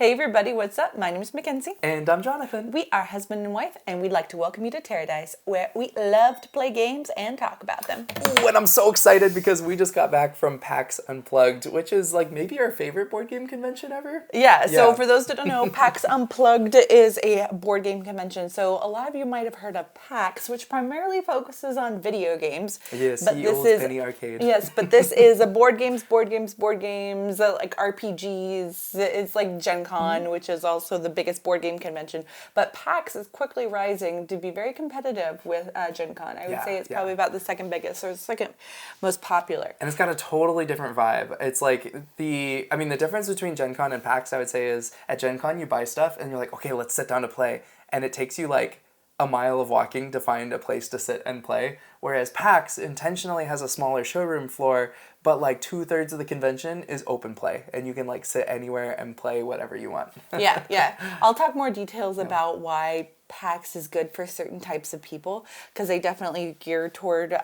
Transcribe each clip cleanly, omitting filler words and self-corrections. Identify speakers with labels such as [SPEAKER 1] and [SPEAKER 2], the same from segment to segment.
[SPEAKER 1] Hey everybody, what's up? My name is Mackenzie.
[SPEAKER 2] And I'm Jonathan.
[SPEAKER 1] We are husband and wife, and we'd like to welcome you to TerreDice, where we love to play games and talk about them.
[SPEAKER 2] Ooh, and I'm so excited because we just got back from PAX Unplugged, which is like maybe our favorite board game convention ever.
[SPEAKER 1] Yeah, so for those that don't know, PAX Unplugged is a board game convention. So a lot of you might have heard of PAX, which primarily focuses on video games.
[SPEAKER 2] Yes,
[SPEAKER 1] but
[SPEAKER 2] this is penny arcade.
[SPEAKER 1] Yes, but this is a board games, like RPGs. It's like Gen Con, which is also the biggest board game convention. But PAX is quickly rising to be very competitive with Gen Con. I would say it's probably about the second biggest or second most popular.
[SPEAKER 2] And it's got a totally different vibe. It's like the difference between Gen Con and PAX, I would say, is at Gen Con you buy stuff and you're like, okay, let's sit down to play. And it takes you like a mile of walking to find a place to sit and play. Whereas PAX intentionally has a smaller showroom floor, but like 2/3 of the convention is open play, and you can like sit anywhere and play whatever you want.
[SPEAKER 1] Yeah. I'll talk more details about why PAX is good for certain types of people, because they definitely gear toward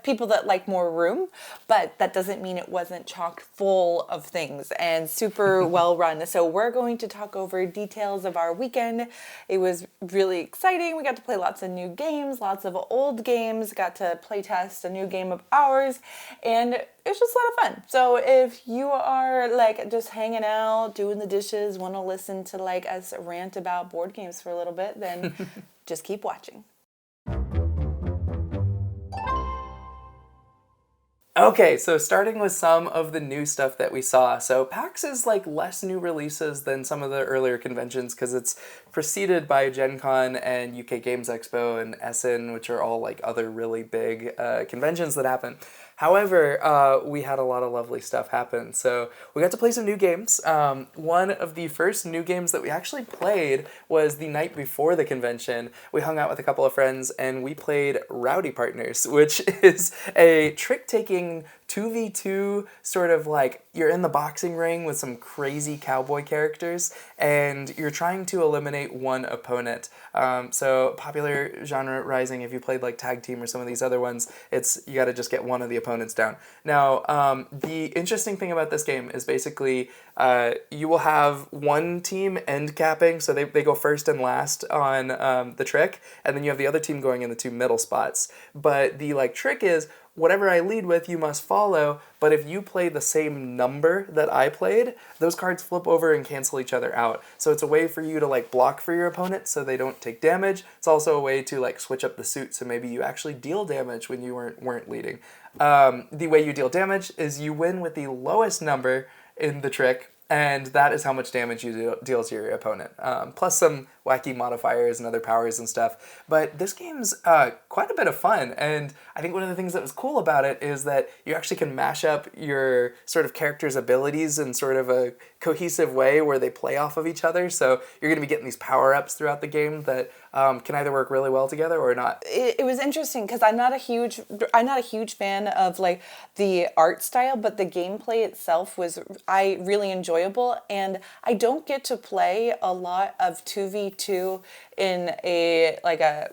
[SPEAKER 1] people that like more room, but that doesn't mean it wasn't chock full of things and super well run. So we're going to talk over details of our weekend. It was really exciting. We got to play lots of new games, lots of old games, got to play test a new game of ours, and it's just a lot of fun. So if you are like just hanging out, doing the dishes, want to listen to like us rant about board games for a little bit, then just keep watching.
[SPEAKER 2] Okay, so starting with some of the new stuff that we saw. So PAX is like less new releases than some of the earlier conventions because it's preceded by Gen Con and UK Games Expo and Essen, which are all like other really big conventions that happen. However, we had a lot of lovely stuff happen. So we got to play some new games. One of the first new games that we actually played was the night before the convention. We hung out with a couple of friends and we played Rowdy Partners, which is a trick-taking 2v2 sort of like you're in the boxing ring with some crazy cowboy characters and you're trying to eliminate one opponent. So popular genre rising, if you played like Tag Team or some of these other ones, you got to just get one of the opponents down. Now, the interesting thing about this game is basically you will have one team end capping, so they go first and last on the trick, and then you have the other team going in the two middle spots. But the like trick is, whatever I lead with, you must follow, but if you play the same number that I played, those cards flip over and cancel each other out. So it's a way for you to like block for your opponent so they don't take damage. It's also a way to like switch up the suit, so maybe you actually deal damage when you weren't leading. The way you deal damage is you win with the lowest number in the trick, and that is how much damage you deal to your opponent, plus some wacky modifiers and other powers and stuff. But this game's quite a bit of fun, and I think one of the things that was cool about it is that you actually can mash up your sort of character's abilities in sort of a cohesive way where they play off of each other. So you're going to be getting these power-ups throughout the game that can either work really well together or not.
[SPEAKER 1] It was interesting because I'm not a huge fan of like the art style, but the gameplay itself was really enjoyable, and I don't get to play a lot of 2v2 in a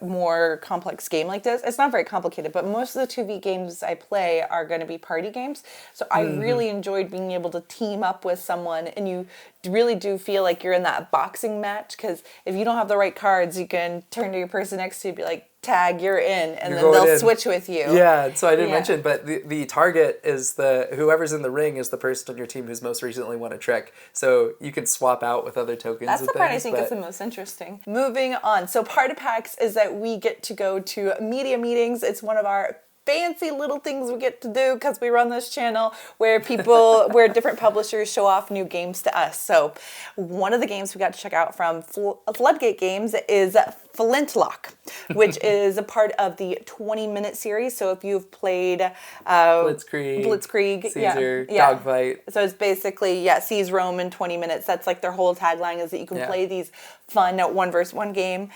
[SPEAKER 1] more complex game like this. It's not very complicated, but most of the 2v games I play are going to be party games. So I really enjoyed being able to team up with someone, and you really do feel like you're in that boxing match, because if you don't have the right cards, you can turn to your person next to you and be like, tag, you're in, and then they'll switch with you.
[SPEAKER 2] Yeah, so I didn't mention, but the target is whoever's in the ring is the person on your team who's most recently won a trick. So you can swap out with other tokens.
[SPEAKER 1] That's the part I think is the most interesting. Moving on. So part of PAX is that we get to go to media meetings. It's one of our fancy little things we get to do because we run this channel where different publishers show off new games to us. So one of the games we got to check out from Floodgate Games is Flintlock, which is a part of the 20-minute series. So if you've played Blitzkrieg,
[SPEAKER 2] Caesar, Dogfight.
[SPEAKER 1] So it's basically, seize Rome in 20 minutes. That's like their whole tagline, is that you can play these fun 1v1 game.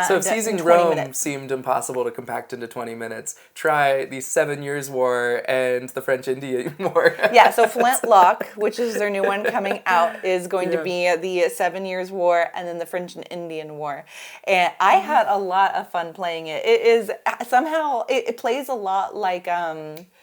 [SPEAKER 2] So if seizing Rome seemed impossible to compact into 20 minutes, try the 7 Years' War and the French-Indian War.
[SPEAKER 1] So Flintlock, which is their new one coming out, is going to be the 7 Years' War and then the French and Indian War. And I had a lot of fun playing it. It is somehow, it plays a lot like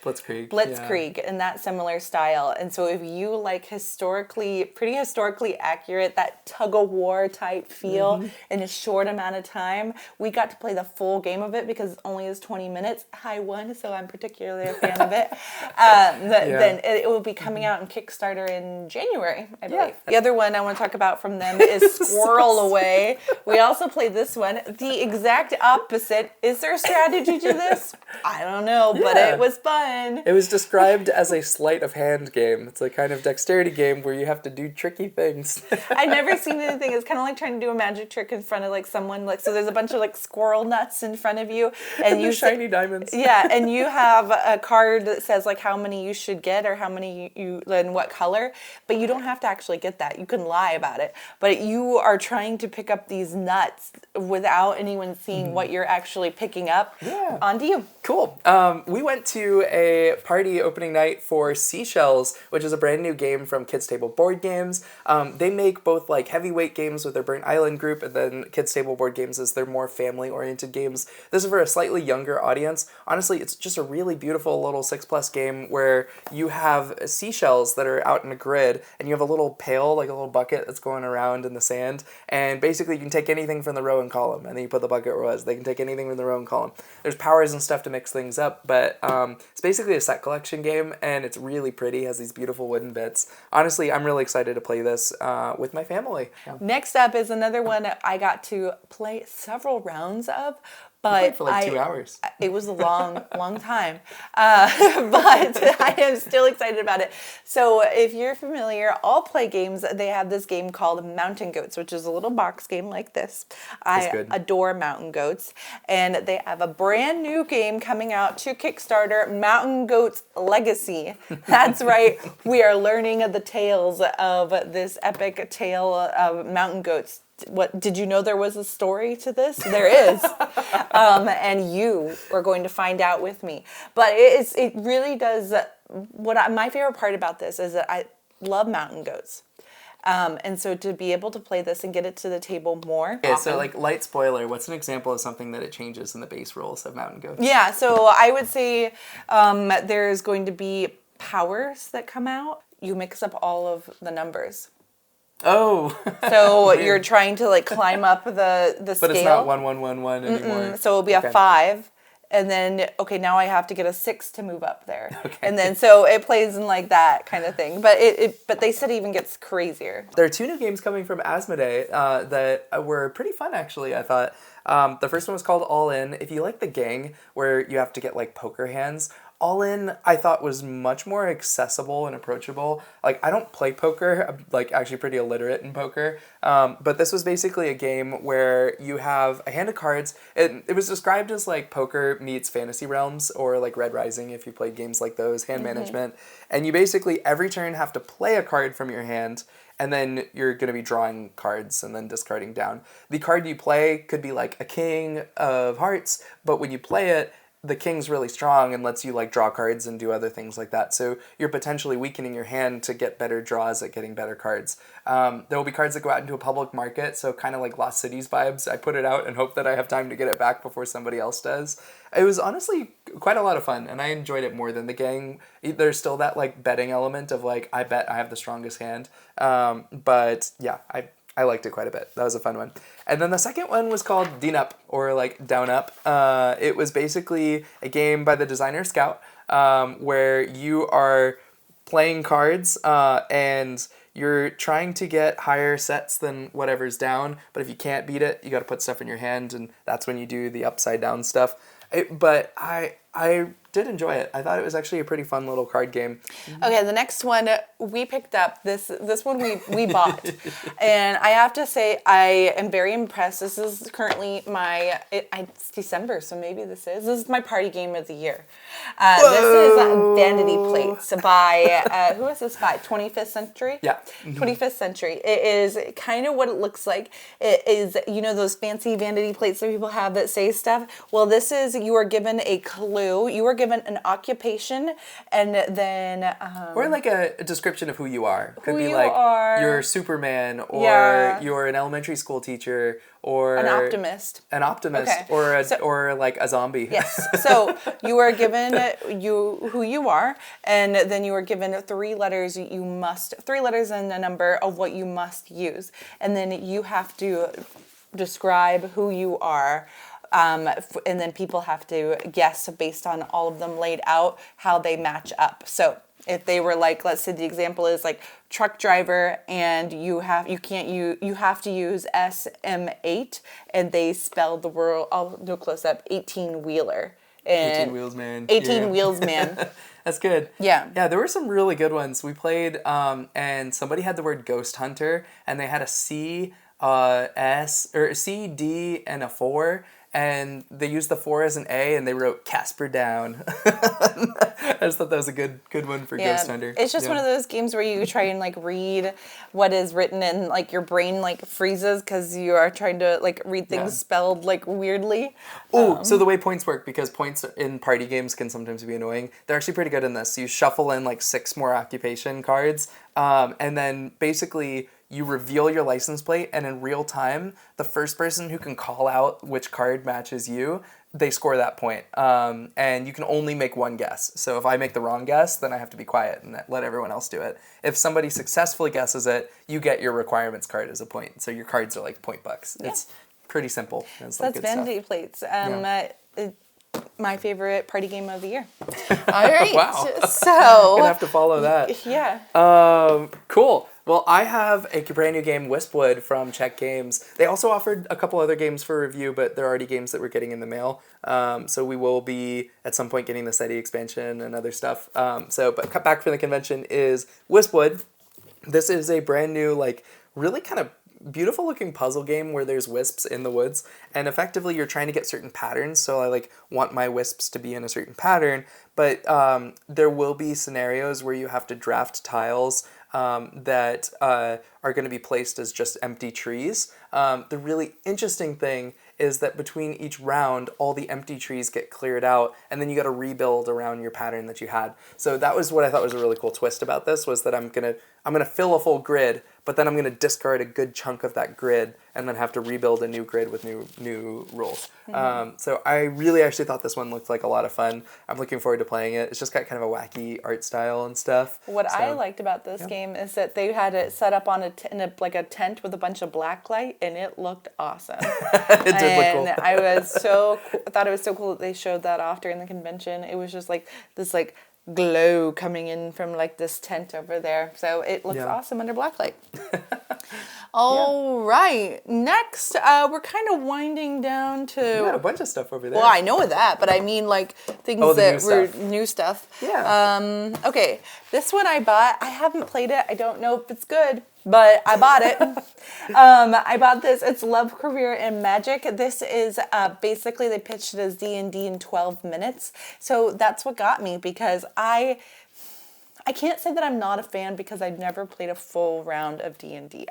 [SPEAKER 2] Blitzkrieg,
[SPEAKER 1] in that similar style. And so if you like pretty historically accurate, that tug of war type feel in a short amount of time, we got to play the full game of it because it only is 20 minutes. I won, so I'm particularly a fan of it. Then it will be coming out in Kickstarter in January, I believe. The other one I want to talk about from them is Squirrel Away. We also played this one. The exact opposite. Is there a strategy to this? I don't know, but it was fun.
[SPEAKER 2] It was described as a sleight of hand game. It's a kind of dexterity game where you have to do tricky things.
[SPEAKER 1] I've never seen anything. It's kind of like trying to do a magic trick in front of like someone. Like, so there's a bunch of like squirrel nuts in front of you, and you
[SPEAKER 2] shiny diamonds.
[SPEAKER 1] Yeah, and you have a card that says like how many you should get or how many you in what color, but you don't have to actually get that. You can lie about it, but you are trying to pick up these nuts without anyone seeing what you're actually picking up.
[SPEAKER 2] Yeah.
[SPEAKER 1] On to you.
[SPEAKER 2] Cool. We went to a party opening night for Seashells, which is a brand new game from Kids Table Board Games. They make both like heavyweight games with their Burnt Island group, and then Kids Table Board Games is their more family-oriented games. This is for a slightly younger audience. Honestly, it's just a really beautiful little 6+ game where you have seashells that are out in a grid, and you have a little pail, like a little bucket that's going around in the sand, and basically you can take anything from the row and column, and then you put the bucket where it was. They can take anything from the row and column. There's powers and stuff to mix things up, but it's basically a set collection game, and it's really pretty, has these beautiful wooden bits. Honestly, I'm really excited to play this with my family. Yeah.
[SPEAKER 1] Next up is another one I got to play several rounds of. But
[SPEAKER 2] for like 2 hours.
[SPEAKER 1] It was a long time. But I am still excited about it. So if you're familiar, All Play Games, they have this game called Mountain Goats, which is a little box game like this. I adore Mountain Goats. And they have a brand new game coming out to Kickstarter, Mountain Goats Legacy. That's right. We are learning the tales of this epic tale of mountain goats. What did you know there was a story to this? There is, and you are going to find out with me. But it really does. My favorite part about this is that I love mountain goats, and so to be able to play this and get it to the table more.
[SPEAKER 2] Okay, so like light spoiler. What's an example of something that it changes in the base rules of Mountain Goats?
[SPEAKER 1] Yeah, so I would say there's going to be powers that come out. You mix up all of the numbers.
[SPEAKER 2] Oh.
[SPEAKER 1] So you're trying to like climb up the scale.
[SPEAKER 2] But it's not 1, 1, 1, 1 anymore.
[SPEAKER 1] So it'll be a 5. And then, okay, now I have to get a 6 to move up there. Okay. And then, so it plays in like that kind of thing. But but they said it even gets crazier.
[SPEAKER 2] There are 2 new games coming from Asmodee that were pretty fun, actually, I thought. The first one was called All In. If you like the gang, where you have to get like poker hands, All In, I thought, was much more accessible and approachable. Like, I don't play poker. I'm, like, actually pretty illiterate in poker. But this was basically a game where you have a hand of cards. It was described as, like, poker meets Fantasy Realms, or, like, Red Rising, if you played games like those, hand management. And you basically, every turn, have to play a card from your hand, and then you're going to be drawing cards and then discarding down. The card you play could be, like, a king of hearts, but when you play it, the king's really strong and lets you like draw cards and do other things like that. So you're potentially weakening your hand to get better draws at getting better cards. There will be cards that go out into a public market, so kind of like Lost Cities vibes. I put it out and hope that I have time to get it back before somebody else does. It was honestly quite a lot of fun, and I enjoyed it more than the gang. There's still that like betting element of like, I bet I have the strongest hand. But yeah, I liked it quite a bit. That was a fun one. And then the second one was called DNUP, or like Down Up. It was basically a game by the designer Scout, where you are playing cards and you're trying to get higher sets than whatever's down. But if you can't beat it, you got to put stuff in your hand, and that's when you do the upside down stuff. But I did enjoy it. I thought it was actually a pretty fun little card game.
[SPEAKER 1] Okay, the next one we picked up. This one we bought, and I have to say I am very impressed. This is currently it's December, so maybe this is my party game of the year. This is Vanity Plates by who is this by? 25th Century.
[SPEAKER 2] Yeah.
[SPEAKER 1] 25th Century. It is kind of what it looks like. It is, you know, those fancy vanity plates that people have that say stuff. Well, this is, you are given a clue. You are given given an occupation, and then
[SPEAKER 2] or like a description of who you are. Could be
[SPEAKER 1] you
[SPEAKER 2] like
[SPEAKER 1] are.
[SPEAKER 2] you're Superman, or
[SPEAKER 1] Yeah.
[SPEAKER 2] you're an elementary school teacher, or
[SPEAKER 1] An optimist.
[SPEAKER 2] an optimist,
[SPEAKER 1] Okay.
[SPEAKER 2] or like a zombie.
[SPEAKER 1] Yes. So you are given who you are, and then you are given three letters and a number of what you must use, and then you have to describe who you are. And then people have to guess based on all of them laid out how they match up. So if they were like, let's say the example is like truck driver, and you have to use SM8, and they spelled the word, I'll do a close up, 18-wheeler.
[SPEAKER 2] 18 wheels man.
[SPEAKER 1] 18 wheels man.
[SPEAKER 2] That's good.
[SPEAKER 1] Yeah.
[SPEAKER 2] Yeah, there were some really good ones. We played and somebody had the word ghost hunter, and they had a C, S, or C, D, and a 4. And they used the 4 as an A, and they wrote Casper down. I just thought that was a good one for Ghost Hunter.
[SPEAKER 1] It's just one of those games where you try and like read what is written, and like your brain like freezes because you are trying to like read things spelled like weirdly.
[SPEAKER 2] Oh, so the way points work, because points in party games can sometimes be annoying, they're actually pretty good in this. You shuffle in like 6 more occupation cards, and then basically you reveal your license plate, and in real time, the first person who can call out which card matches you, they score that point. And you can only make one guess. So if I make the wrong guess, then I have to be quiet and let everyone else do it. If somebody successfully guesses it, you get your requirements card as a point. So your cards are like point bucks. Yeah. It's pretty simple.
[SPEAKER 1] It's like that's Vanity Plates. My favorite party game of the year. All right.
[SPEAKER 2] Wow.
[SPEAKER 1] So
[SPEAKER 2] I'm gonna have to follow that.
[SPEAKER 1] Yeah.
[SPEAKER 2] Cool. Well, I have a brand new game, Wispwood, from Czech Games. They also offered a couple other games for review, but they're already games that we're getting in the mail. So we will be, at some point, getting the SETI expansion and other stuff. But back from the convention is Wispwood. This is a brand new, like, really kind of beautiful looking puzzle game where there's wisps in the woods, and effectively you're trying to get certain patterns. So I like want my wisps to be in a certain pattern, but there will be scenarios where you have to draft tiles that are going to be placed as just empty trees. The really interesting thing is that between each round, all the empty trees get cleared out, and then you got to rebuild around your pattern that you had. So that was what I thought was a really cool twist about this, was that I'm gonna fill a full grid, but then I'm gonna discard a good chunk of that grid and then have to rebuild a new grid with new rules. Mm-hmm. So I really actually thought this one looked like a lot of fun. I'm looking forward to playing it. It's just got kind of a wacky art style and stuff.
[SPEAKER 1] What I liked about this game is that they had it set up on a tent with a bunch of black light, and it looked awesome.
[SPEAKER 2] It did look cool.
[SPEAKER 1] I thought it was so cool that they showed that off during the convention. It was just like this like glow coming in from like this tent over there. So it looks awesome under blacklight. All right. Next, we're kind of winding down to...
[SPEAKER 2] You got a bunch of stuff over there.
[SPEAKER 1] Well, I know that, but I mean like things that were new stuff.
[SPEAKER 2] Yeah.
[SPEAKER 1] Okay. This one I bought. I haven't played it. I don't know if it's good, but I bought it. I bought this. It's Love, Career, and Magic. This is basically they pitched it as D&D in 12 minutes. So that's what got me, because I can't say that I'm not a fan because I've never played a full round of D&D.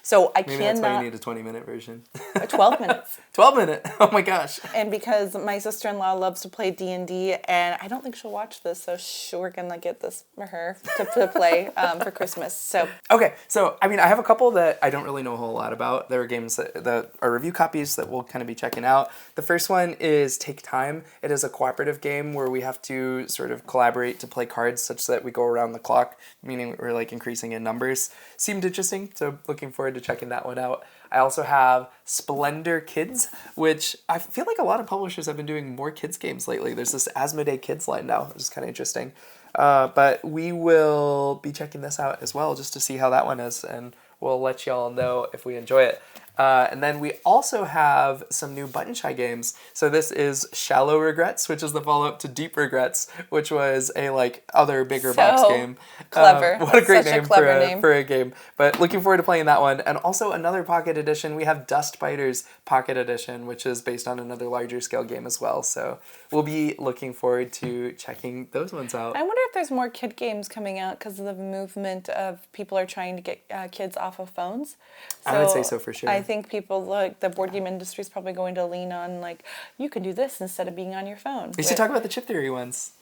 [SPEAKER 2] Maybe that's why you need a 20-minute version.
[SPEAKER 1] 12 minutes.
[SPEAKER 2] 12 minute. Oh my gosh.
[SPEAKER 1] And because my sister-in-law loves to play D&D, and I don't think she'll watch this, so we're gonna get this for her to play for Christmas. So
[SPEAKER 2] okay, so I mean, I have a couple that I don't really know a whole lot about. There are games that are review copies that we'll kind of be checking out. The first one is Take Time. It is a cooperative game where we have to sort of collaborate to play cards such that we go around the clock, meaning we're like increasing in numbers. Seemed interesting, so looking forward to checking that one out. I also have Splendor Kids, which I feel like a lot of publishers have been doing more kids games lately. There's this Asmodee Kids line now, which is kind of interesting. But we will be checking this out as well, just to see how that one is, and we'll let y'all know if we enjoy it. And then we also have some new Button Shy games. So this is Shallow Regrets, which is the follow-up to Deep Regrets, which was a other bigger box game.
[SPEAKER 1] Clever.
[SPEAKER 2] What a great
[SPEAKER 1] Such
[SPEAKER 2] name,
[SPEAKER 1] a clever name
[SPEAKER 2] for a game. But looking forward to playing that one. And also another Pocket Edition. We have Dust Biters Pocket Edition, which is based on another larger scale game as well. So we'll be looking forward to checking those ones out.
[SPEAKER 1] I wonder if there's more kid games coming out because of the movement of people are trying to get kids off of phones.
[SPEAKER 2] I would say so for sure.
[SPEAKER 1] I think people like the board game industry is probably going to lean on like you can do this instead of being on your phone.
[SPEAKER 2] We should talk about the chip theory ones.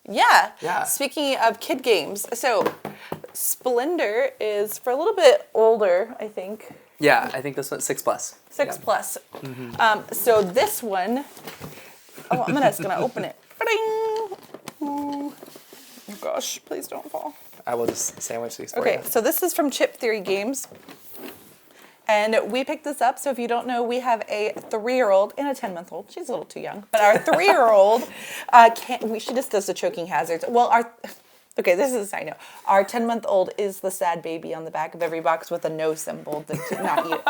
[SPEAKER 1] Yeah.
[SPEAKER 2] Yeah.
[SPEAKER 1] Speaking of kid games, so Splendor is for a little bit older, I think.
[SPEAKER 2] Yeah, I think this one's 6+.
[SPEAKER 1] 6+. So this one, I'm just gonna open it. Ooh. Oh gosh, please don't fall.
[SPEAKER 2] I will just sandwich these for
[SPEAKER 1] Okay,
[SPEAKER 2] you.
[SPEAKER 1] so this is from Chip Theory Games. And we picked this up, so if you don't know, we have a 3-year-old and a 10-month-old. She's a little too young. But our 3-year-old, she just does the choking hazards. Well, okay, this is a side note. Our 10-month-old is the sad baby on the back of every box with a no symbol to not eat it.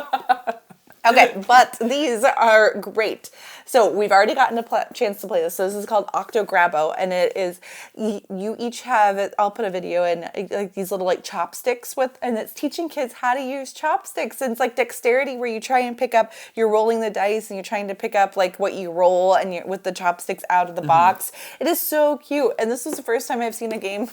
[SPEAKER 1] Okay, but these are great. So we've already gotten a chance to play this. So this is called OctoGrabbo, and it is, you each have, I'll put a video in, like these little like chopsticks and it's teaching kids how to use chopsticks. And it's like dexterity where you try and pick up, you're rolling the dice and you're trying to pick up like what you roll and with the chopsticks out of the box. It is so cute. And this was the first time I've seen a game.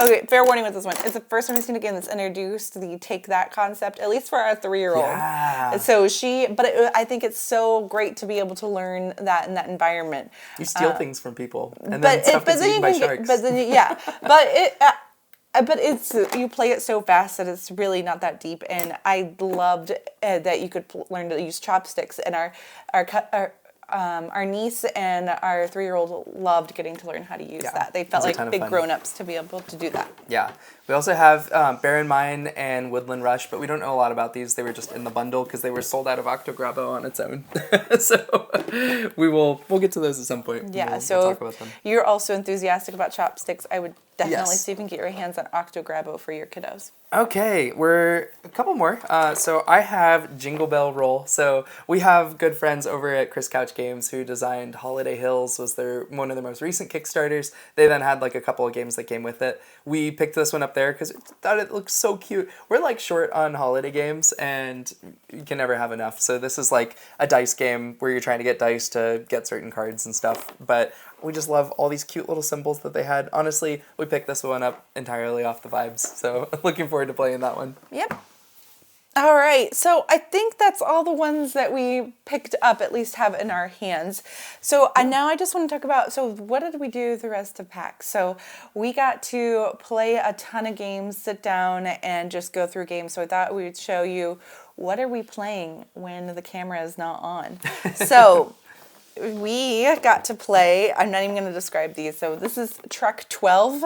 [SPEAKER 1] Okay, fair warning with this one. It's the first time I've seen a game that's introduced the take that concept, at least for our 3-year-old.
[SPEAKER 2] Yeah.
[SPEAKER 1] So I think it's so great to be able to learn that in that environment.
[SPEAKER 2] You steal things from people, and then stuff gets eaten by sharks.
[SPEAKER 1] But it's you play it so fast that it's really not that deep, and I loved that you could learn to use chopsticks. And our niece and our 3-year-old loved getting to learn how to use that. They felt like big grown-ups to be able to do that.
[SPEAKER 2] Yeah. We also have Baron Mine and Woodland Rush, but we don't know a lot about these. They were just in the bundle because they were sold out of OctoGrabbo on its own. So we'll get to those at some point.
[SPEAKER 1] Yeah,
[SPEAKER 2] we'll talk about them.
[SPEAKER 1] You're also enthusiastic about chopsticks. I would definitely see if you can get your hands on OctoGrabbo for your kiddos.
[SPEAKER 2] Okay, we're a couple more. So I have Jingle Bell Roll. So we have good friends over at Chris Couch Games who designed Holiday Hills, was one of their most recent Kickstarters. They then had like a couple of games that came with it. We picked this one up there because we thought it looked so cute. We're like short on holiday games and you can never have enough. So this is like a dice game where you're trying to get dice to get certain cards and stuff. But we just love all these cute little symbols that they had. Honestly, we picked this one up entirely off the vibes. So looking forward to playing that one.
[SPEAKER 1] Yep. All right. So I think that's all the ones that we picked up, at least have in our hands. So now I just want to talk about, so what did we do the rest of PAX? So we got to play a ton of games, sit down and just go through games. So I thought we would show you what are we playing when the camera is not on. So we got to play, I'm not even going to describe these. So this is Truck 12.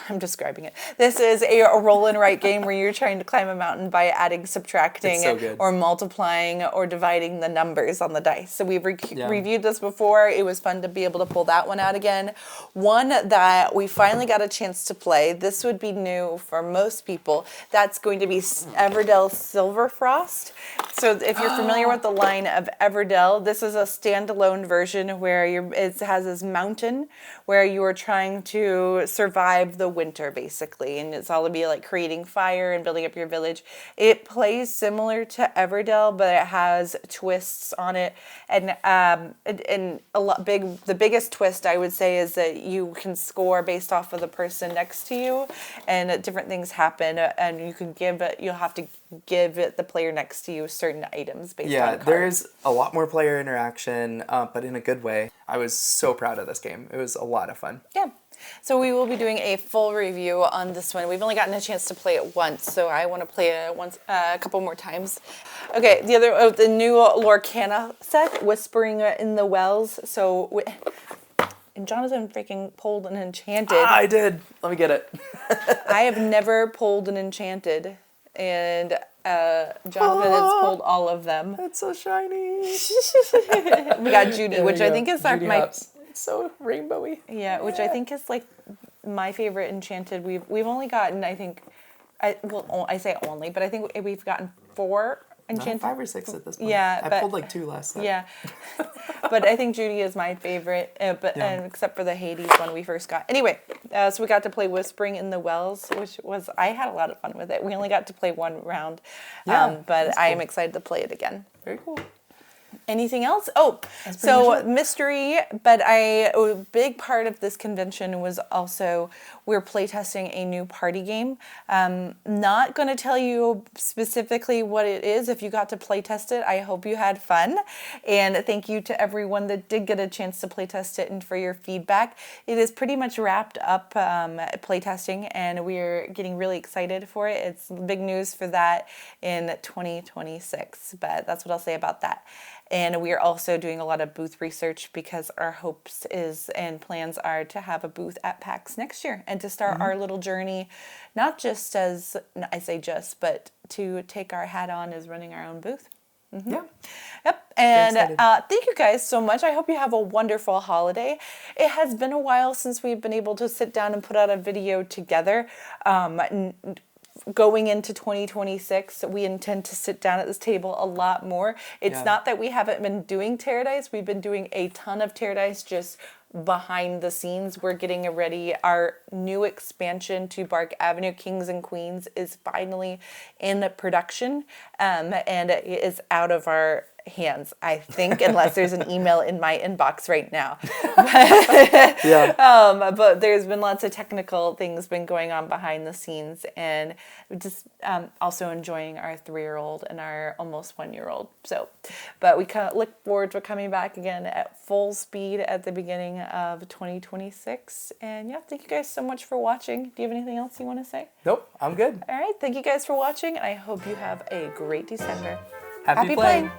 [SPEAKER 1] I'm describing it. This is a roll and write game where you're trying to climb a mountain by adding, subtracting, or multiplying or dividing the numbers on the dice. So we've reviewed this before. It was fun to be able to pull that one out again. One that we finally got a chance to play. This would be new for most people. That's going to be Everdell Silverfrost. So if you're familiar with the line of Everdell, this is a standalone version where it has this mountain where you are trying to survive the winter, basically, and it's all to be like creating fire and building up your village. It plays similar to Everdell, but it has twists on it, and the biggest twist I would say is that you can score based off of the person next to you, and different things happen, and you'll have to give the player next to you certain items based on cards.
[SPEAKER 2] There's a lot more player interaction, but in a good way. I was so proud of this game. It was a lot of fun.
[SPEAKER 1] Yeah. So we will be doing a full review on this one. We've only gotten a chance to play it once, so I want to play it a couple more times. Okay, the new Lorcana set, Whispering in the Wells. So, and Jonathan freaking pulled an Enchanted.
[SPEAKER 2] I did. Let me get it.
[SPEAKER 1] I have never pulled an Enchanted, and Jonathan has pulled all of them.
[SPEAKER 2] It's so shiny.
[SPEAKER 1] We got Judy, which I think is my.
[SPEAKER 2] It's so rainbowy.
[SPEAKER 1] Yeah, which I think is like my favorite Enchanted. We've only gotten, I think, I say only, but I think we've gotten 4 Enchanted.
[SPEAKER 2] 5 or 6 at this point.
[SPEAKER 1] Yeah,
[SPEAKER 2] I pulled like 2 last time.
[SPEAKER 1] Yeah, but I think Judy is my favorite. And except for the Hades one we first got. Anyway, so we got to play Whispering in the Wells, which was I had a lot of fun with it. We only got to play one round, but I am excited to play it again.
[SPEAKER 2] Very cool.
[SPEAKER 1] Anything else? Oh, so mystery, but a big part of this convention was also we're playtesting a new party game. Not going to tell you specifically what it is. If you got to playtest it, I hope you had fun. And thank you to everyone that did get a chance to playtest it and for your feedback. It is pretty much wrapped up playtesting, and we're getting really excited for it. It's big news for that in 2026, but that's what I'll say about that. And we are also doing a lot of booth research because our hopes and plans are to have a booth at PAX next year and to start our little journey, not just as, I say just, but to take our hat on as running our own booth.
[SPEAKER 2] Yeah.
[SPEAKER 1] Yep. And thank you guys so much. I hope you have a wonderful holiday. It has been a while since we've been able to sit down and put out a video together. Going into 2026, we intend to sit down at this table a lot more. It's not that we haven't been doing TerreDice. We've been doing a ton of TerreDice just behind the scenes. We're getting ready. Our new expansion to Bark Avenue Kings and Queens is finally in production, and it is out of our hands, I think, unless there's an email in my inbox right now. But there's been lots of technical things been going on behind the scenes, and just also enjoying our 3-year-old and our almost 1-year-old. So, but we kind of look forward to coming back again at full speed at the beginning of 2026. And yeah, thank you guys so much for watching. Do you have anything else you want to say?
[SPEAKER 2] Nope, I'm good.
[SPEAKER 1] All right, thank you guys for watching, and I hope you have a great December.
[SPEAKER 2] Happy playing.